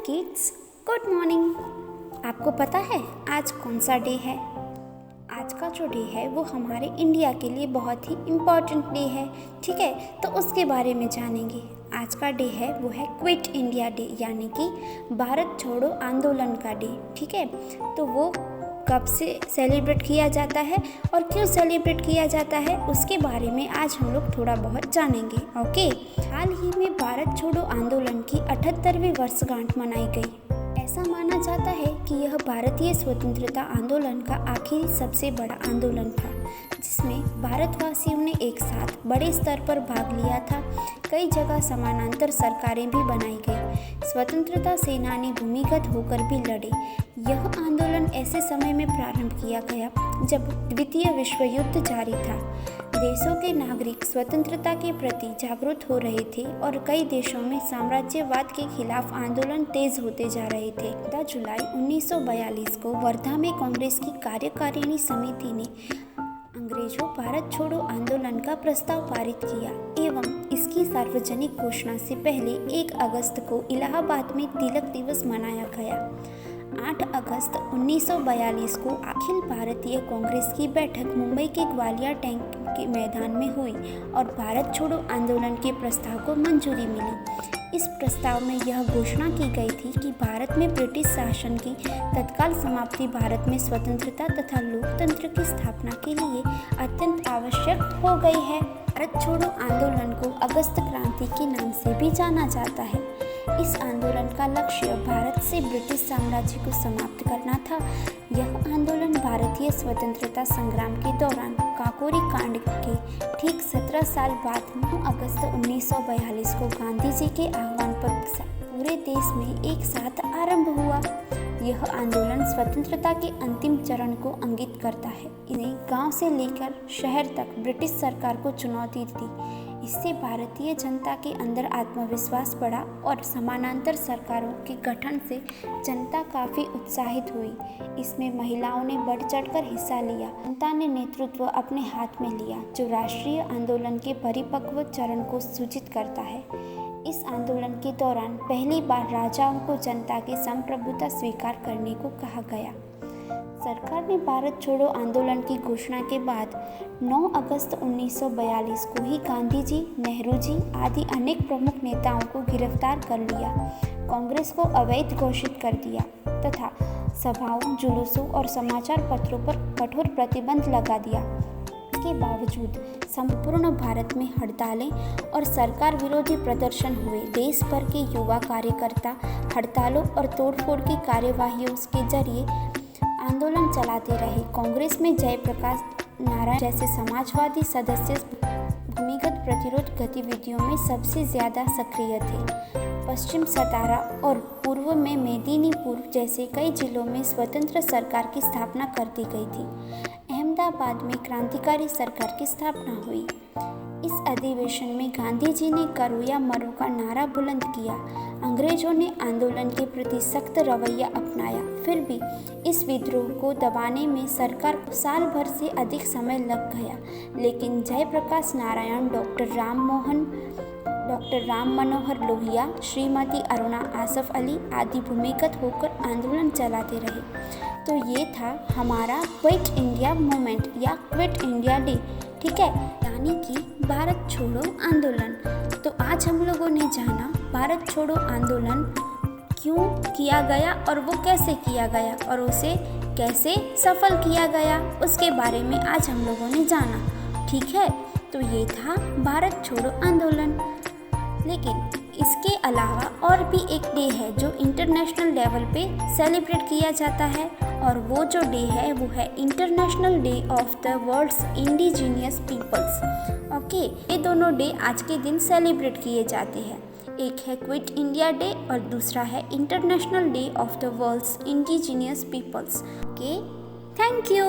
Kids, good morning. आपको पता है आज कौन सा डे है? आज का जो डे है वो हमारे इंडिया के लिए बहुत ही इम्पॉर्टेंट डे है। ठीक है, तो उसके बारे में जानेंगे। आज का डे है वो है क्विट इंडिया डे, यानी कि भारत छोड़ो आंदोलन का डे। ठीक है, तो वो कब से सेलिब्रेट किया जाता है और क्यों सेलिब्रेट किया जाता है उसके बारे में आज हम लोग थोड़ा बहुत जानेंगे। ओके, हाल ही में भारत छोड़ो आंदोलन की 78वीं वर्षगांठ मनाई गई। ऐसा माना जाता है कि यह भारतीय स्वतंत्रता आंदोलन का आखिरी सबसे बड़ा आंदोलन था, जिसमें भारतवासियों ने एक साथ बड़े स्तर पर भाग लिया था। कई जगह समानांतर सरकारें भी बनाई गई। स्वतंत्रता सेनानी भूमिगत होकर भी लड़े। यह आंदोलन ऐसे समय में प्रारंभ किया गया जब द्वितीय विश्व युद्ध जारी था। देशों के नागरिक स्वतंत्रता के प्रति जागरूक हो रहे थे और कई देशों में साम्राज्यवाद के खिलाफ आंदोलन तेज होते जा रहे थे। 14 जुलाई 1942 को वर्धा में कांग्रेस की कार्यकारिणी समिति ने अंग्रेजों भारत छोड़ो आंदोलन का प्रस्ताव पारित किया एवं इसकी सार्वजनिक घोषणा से पहले 1 अगस्त को इलाहाबाद में तिलक दिवस मनाया गया। 8 अगस्त 1942 को अखिल भारतीय कांग्रेस की बैठक मुंबई के ग्वालियर टैंक के मैदान में हुई और भारत छोड़ो आंदोलन के प्रस्ताव को मंजूरी मिली। इस प्रस्ताव में यह घोषणा की गई थी कि भारत में ब्रिटिश शासन की तत्काल समाप्ति भारत में स्वतंत्रता तथा लोकतंत्र की स्थापना के लिए अत्यंत आवश्यक हो गई है। भारत छोड़ो आंदोलन को अगस्त क्रांति के नाम से भी जाना जाता है। इस आंदोलन का लक्ष्य भारत से ब्रिटिश साम्राज्य को समाप्त करना था। यह आंदोलन भारतीय स्वतंत्रता संग्राम के दौरान काकोरी कांड के ठीक 17 साल बाद 9 अगस्त 1942 को गांधी जी के आह्वान पर पूरे देश में एक साथ आरंभ हुआ। यह आंदोलन स्वतंत्रता के अंतिम चरण को इंगित करता है। इन्हें गांव से लेकर शहर तक ब्रिटिश सरकार को चुनौती दी। इससे भारतीय जनता के अंदर आत्मविश्वास बढ़ा और समानांतर सरकारों के गठन से जनता काफ़ी उत्साहित हुई। इसमें महिलाओं ने बढ़ चढ़कर हिस्सा लिया। जनता ने नेतृत्व अपने हाथ में लिया, जो राष्ट्रीय आंदोलन के परिपक्व चरण को सूचित करता है। इस आंदोलन के दौरान पहली बार राजाओं को जनता की संप्रभुता स्वीकार करने को कहा गया। सरकार ने भारत छोड़ो आंदोलन की घोषणा के बाद 9 अगस्त 1942 को ही गांधी जी, नेहरू जी आदि अनेक प्रमुख नेताओं को गिरफ्तार कर लिया, कांग्रेस को अवैध घोषित कर दिया तथा सभाओं, जुलूसों और समाचार पत्रों पर कठोर प्रतिबंध लगा दिया। इसके बावजूद संपूर्ण भारत में हड़तालें और सरकार विरोधी प्रदर्शन हुए। देश भर के युवा कार्यकर्ता हड़तालों और तोड़फोड़ की कार्यवाहियों के जरिए आंदोलन चलाते रहे। कांग्रेस में जयप्रकाश नारायण जैसे समाजवादी सदस्य भूमिगत प्रतिरोध गतिविधियों में सबसे ज़्यादा सक्रिय थे। पश्चिम सतारा और पूर्व में मेदिनीपुर जैसे कई जिलों में स्वतंत्र सरकार की स्थापना कर दी गई थी। अहमदाबाद में क्रांतिकारी सरकार की स्थापना हुई। इस अधिवेशन में गांधी जी ने करो या मरो का नारा बुलंद किया। अंग्रेजों ने आंदोलन के प्रति सख्त रवैया अपनाया। फिर भी इस विद्रोह को दबाने में सरकार को साल भर से अधिक समय लग गया, लेकिन जयप्रकाश नारायण, डॉक्टर राम मनोहर लोहिया, श्रीमती अरुणा आसफ अली आदि भूमिगत होकर आंदोलन चलाते रहे। तो ये था हमारा क्विट इंडिया मूवमेंट या क्विट इंडिया डे। ठीक है, यानी कि भारत छोड़ो आंदोलन। तो आज हम लोगों ने जाना भारत छोड़ो आंदोलन क्यों किया गया और वो कैसे किया गया और उसे कैसे सफल किया गया, उसके बारे में आज हम लोगों ने जाना। ठीक है, तो ये था भारत छोड़ो आंदोलन। लेकिन इसके अलावा और भी एक डे है जो इंटरनेशनल लेवल पे सेलिब्रेट किया जाता है, और वो जो डे है वो है international day of the world's indigenous peoples. Okay, ये दोनों डे आज के दिन सेलिब्रेट किए जाते हैं। एक है क्विट इंडिया डे और दूसरा है international day of the world's indigenous peoples. Okay, thank you.